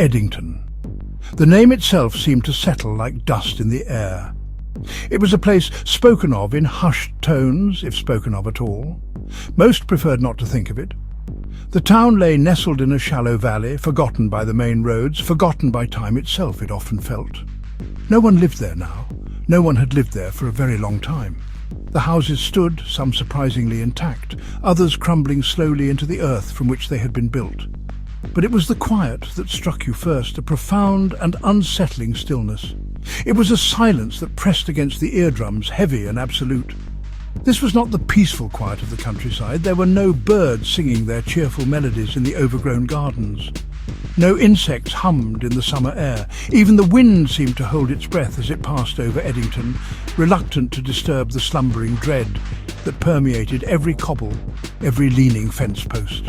Eddington. The name itself seemed to settle like dust in the air. It was a place spoken of in hushed tones, if spoken of at all. Most preferred not to think of it. The town lay nestled in a shallow valley, forgotten by the main roads, forgotten by time itself, it often felt. No one lived there now. No one had lived there for a very long time. The houses stood, some surprisingly intact, others crumbling slowly into the earth from which they had been built. But it was the quiet that struck you first, a profound and unsettling stillness. It was a silence that pressed against the eardrums, heavy and absolute. This was not the peaceful quiet of the countryside. There were no birds singing their cheerful melodies in the overgrown gardens. No insects hummed in the summer air. Even the wind seemed to hold its breath as it passed over Eddington, reluctant to disturb the slumbering dread that permeated every cobble, every leaning fence post.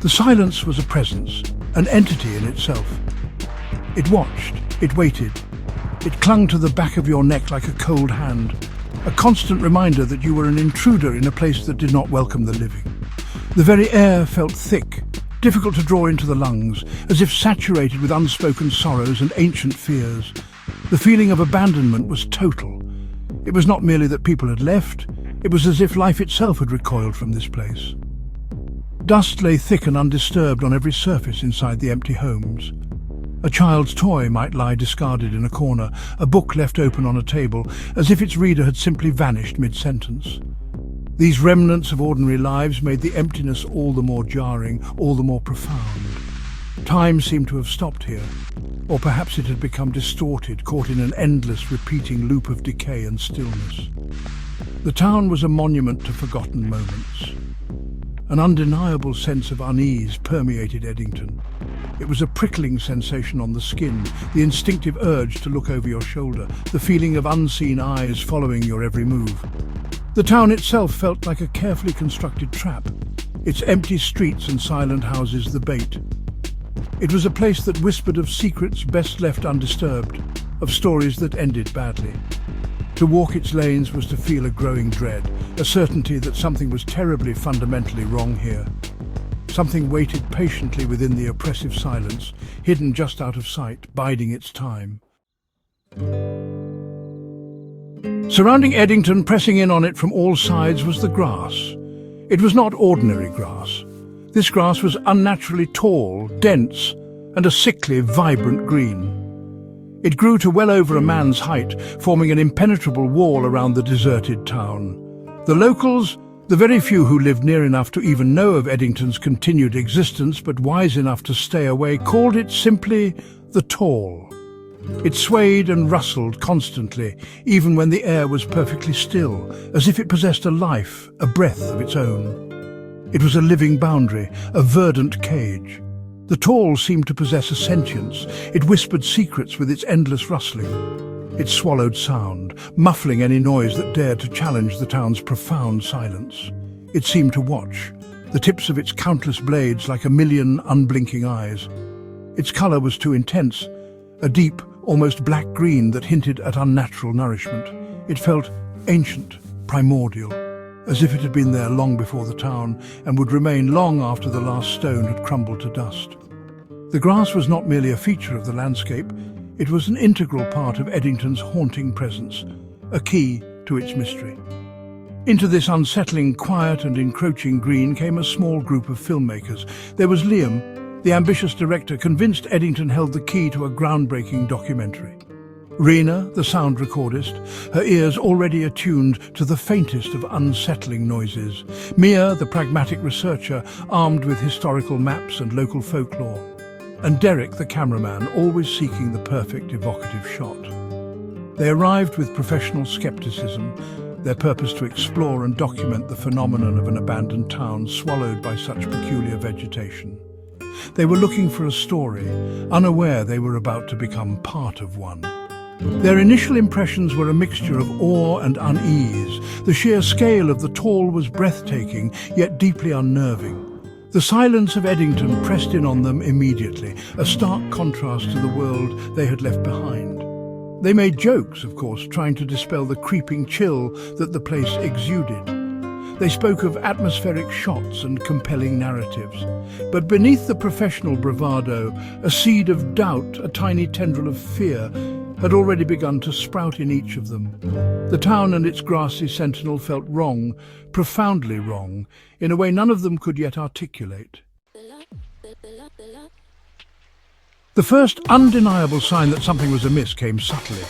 The silence was a presence, an entity in itself. It watched, it waited. It clung to the back of your neck like a cold hand, a constant reminder that you were an intruder in a place that did not welcome the living. The very air felt thick, difficult to draw into the lungs, as if saturated with unspoken sorrows and ancient fears. The feeling of abandonment was total. It was not merely that people had left, it was as if life itself had recoiled from this place. Dust lay thick and undisturbed on every surface inside the empty homes. A child's toy might lie discarded in a corner, a book left open on a table, as if its reader had simply vanished mid-sentence. These remnants of ordinary lives made the emptiness all the more jarring, all the more profound. Time seemed to have stopped here, or perhaps it had become distorted, caught in an endless, repeating loop of decay and stillness. The town was a monument to forgotten moments. An undeniable sense of unease permeated Eddington. It was a prickling sensation on the skin, the instinctive urge to look over your shoulder, the feeling of unseen eyes following your every move. The town itself felt like a carefully constructed trap, its empty streets and silent houses the bait. It was a place that whispered of secrets best left undisturbed, of stories that ended badly. To walk its lanes was to feel a growing dread, a certainty that something was terribly, fundamentally wrong here. Something waited patiently within the oppressive silence, hidden just out of sight, biding its time. Surrounding Eddington, pressing in on it from all sides, was the grass. It was not ordinary grass. This grass was unnaturally tall, dense, and a sickly, vibrant green. It grew to well over a man's height, forming an impenetrable wall around the deserted town. The locals, the very few who lived near enough to even know of Eddington's continued existence but wise enough to stay away, called it simply the Tall. It swayed and rustled constantly, even when the air was perfectly still, as if it possessed a life, a breath of its own. It was a living boundary, a verdant cage. The Tall seemed to possess a sentience. It whispered secrets with its endless rustling. It swallowed sound, muffling any noise that dared to challenge the town's profound silence. It seemed to watch, the tips of its countless blades like a million unblinking eyes. Its colour was too intense, a deep, almost black-green that hinted at unnatural nourishment. It felt ancient, primordial, as if it had been there long before the town and would remain long after the last stone had crumbled to dust. The grass was not merely a feature of the landscape, it was an integral part of Eddington's haunting presence, a key to its mystery. Into this unsettling, quiet and encroaching green came a small group of filmmakers. There was Liam, the ambitious director, convinced Eddington held the key to a groundbreaking documentary. Rena, the sound recordist, her ears already attuned to the faintest of unsettling noises. Mia, the pragmatic researcher, armed with historical maps and local folklore. And Derek, the cameraman, always seeking the perfect evocative shot. They arrived with professional skepticism, their purpose to explore and document the phenomenon of an abandoned town swallowed by such peculiar vegetation. They were looking for a story, unaware they were about to become part of one. Their initial impressions were a mixture of awe and unease. The sheer scale of the Tall was breathtaking, yet deeply unnerving. The silence of Eddington pressed in on them immediately, a stark contrast to the world they had left behind. They made jokes, of course, trying to dispel the creeping chill that the place exuded. They spoke of atmospheric shots and compelling narratives. But beneath the professional bravado, a seed of doubt, a tiny tendril of fear, had already begun to sprout in each of them. The town and its grassy sentinel felt wrong, profoundly wrong, in a way none of them could yet articulate. The first undeniable sign that something was amiss came subtly.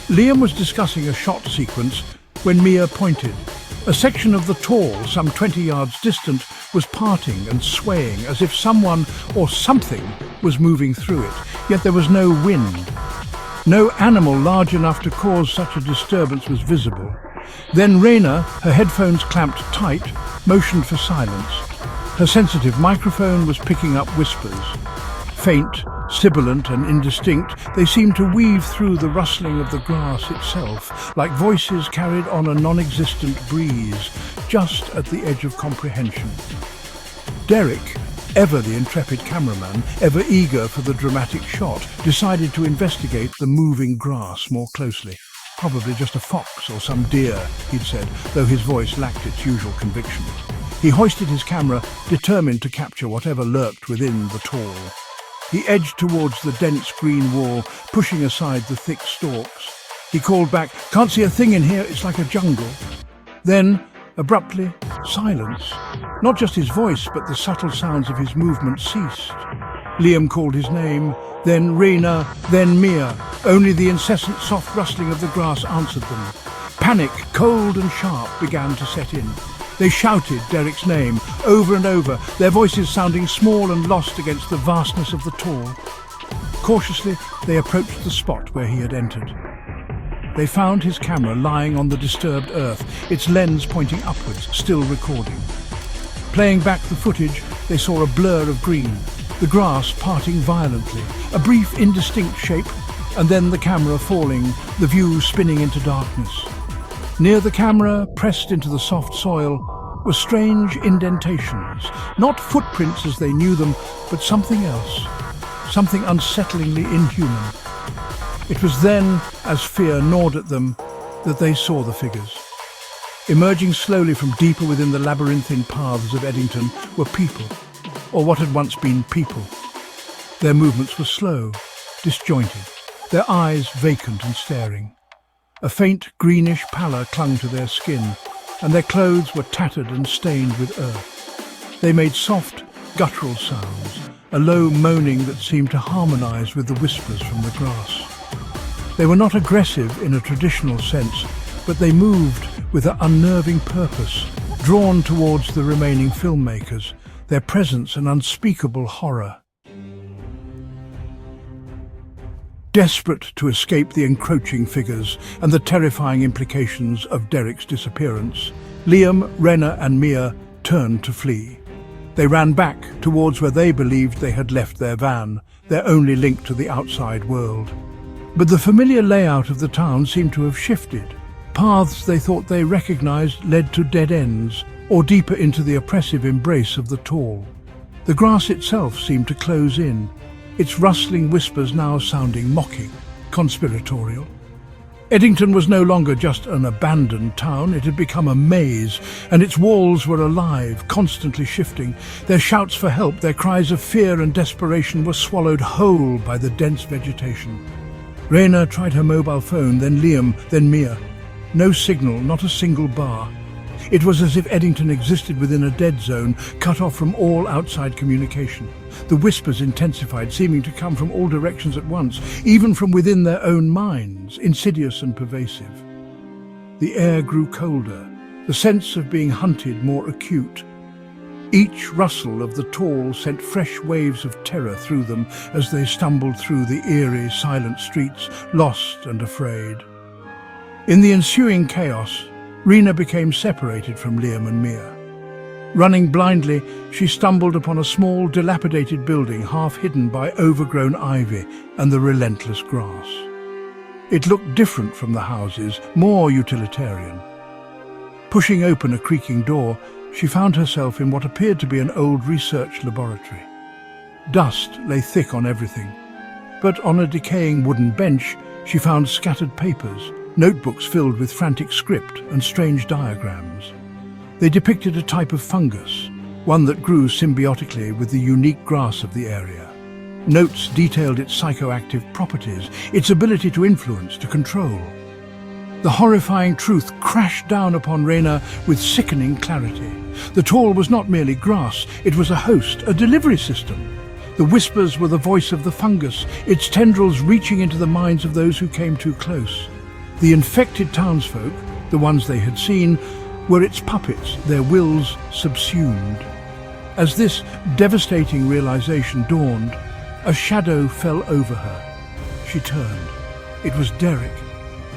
Liam was discussing a shot sequence when Mia pointed. A section of the tall, some 20 yards distant, was parting and swaying as if someone or something was moving through it, yet there was no wind. No animal large enough to cause such a disturbance was visible. Then Raina, her headphones clamped tight, motioned for silence. Her sensitive microphone was picking up whispers. Faint, sibilant and indistinct, they seemed to weave through the rustling of the grass itself, like voices carried on a non-existent breeze, just at the edge of comprehension. Derek, ever the intrepid cameraman, ever eager for the dramatic shot, decided to investigate the moving grass more closely. Probably just a fox or some deer, he'd said, though his voice lacked its usual conviction. He hoisted his camera, determined to capture whatever lurked within the tall. He edged towards the dense green wall, pushing aside the thick stalks. He called back, "Can't see a thing in here, it's like a jungle." Then, abruptly, silence. Not just his voice, but the subtle sounds of his movement ceased. Liam called his name, then Raina, then Mia. Only the incessant soft rustling of the grass answered them. Panic, cold and sharp, began to set in. They shouted Derek's name over and over, their voices sounding small and lost against the vastness of the tall. Cautiously, they approached the spot where he had entered. They found his camera lying on the disturbed earth, its lens pointing upwards, still recording. Playing back the footage, they saw a blur of green, the grass parting violently, a brief indistinct shape, and then the camera falling, the view spinning into darkness. Near the camera, pressed into the soft soil, were strange indentations, not footprints as they knew them, but something else, something unsettlingly inhuman. It was then, as fear gnawed at them, that they saw the figures. Emerging slowly from deeper within the labyrinthine paths of Eddington were people, or what had once been people. Their movements were slow, disjointed, their eyes vacant and staring. A faint greenish pallor clung to their skin, and their clothes were tattered and stained with earth. They made soft, guttural sounds, a low moaning that seemed to harmonize with the whispers from the grass. They were not aggressive in a traditional sense, but they moved with an unnerving purpose, drawn towards the remaining filmmakers, their presence an unspeakable horror. Desperate to escape the encroaching figures and the terrifying implications of Derek's disappearance, Liam, Raina and Mia turned to flee. They ran back towards where they believed they had left their van, their only link to the outside world. But the familiar layout of the town seemed to have shifted. Paths they thought they recognized led to dead ends, or deeper into the oppressive embrace of the tall. The grass itself seemed to close in, its rustling whispers now sounding mocking, conspiratorial. Eddington was no longer just an abandoned town, it had become a maze, and its walls were alive, constantly shifting. Their shouts for help, their cries of fear and desperation were swallowed whole by the dense vegetation. Raina tried her mobile phone, then Liam, then Mia. No signal, not a single bar. It was as if Eddington existed within a dead zone, cut off from all outside communication. The whispers intensified, seeming to come from all directions at once, even from within their own minds, insidious and pervasive. The air grew colder, the sense of being hunted more acute. Each rustle of the tall sent fresh waves of terror through them as they stumbled through the eerie, silent streets, lost and afraid. In the ensuing chaos, Raina became separated from Liam and Mia. Running blindly, she stumbled upon a small, dilapidated building half hidden by overgrown ivy and the relentless grass. It looked different from the houses, more utilitarian. Pushing open a creaking door, she found herself in what appeared to be an old research laboratory. Dust lay thick on everything, but on a decaying wooden bench, she found scattered papers, notebooks filled with frantic script and strange diagrams. They depicted a type of fungus, one that grew symbiotically with the unique grass of the area. Notes detailed its psychoactive properties, its ability to influence, to control. The horrifying truth crashed down upon Rayna with sickening clarity. The toll was not merely grass, it was a host, a delivery system. The whispers were the voice of the fungus, its tendrils reaching into the minds of those who came too close. The infected townsfolk, the ones they had seen, were its puppets, their wills subsumed. As this devastating realization dawned, a shadow fell over her. She turned. It was Derek.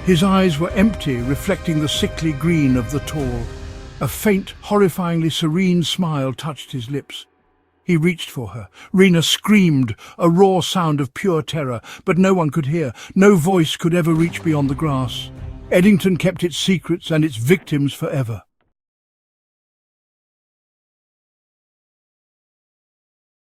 His eyes were empty, reflecting the sickly green of the tall. A faint, horrifyingly serene smile touched his lips. He reached for her. Rena screamed, a raw sound of pure terror, but no one could hear. No voice could ever reach beyond the grass. Eddington kept its secrets and its victims forever.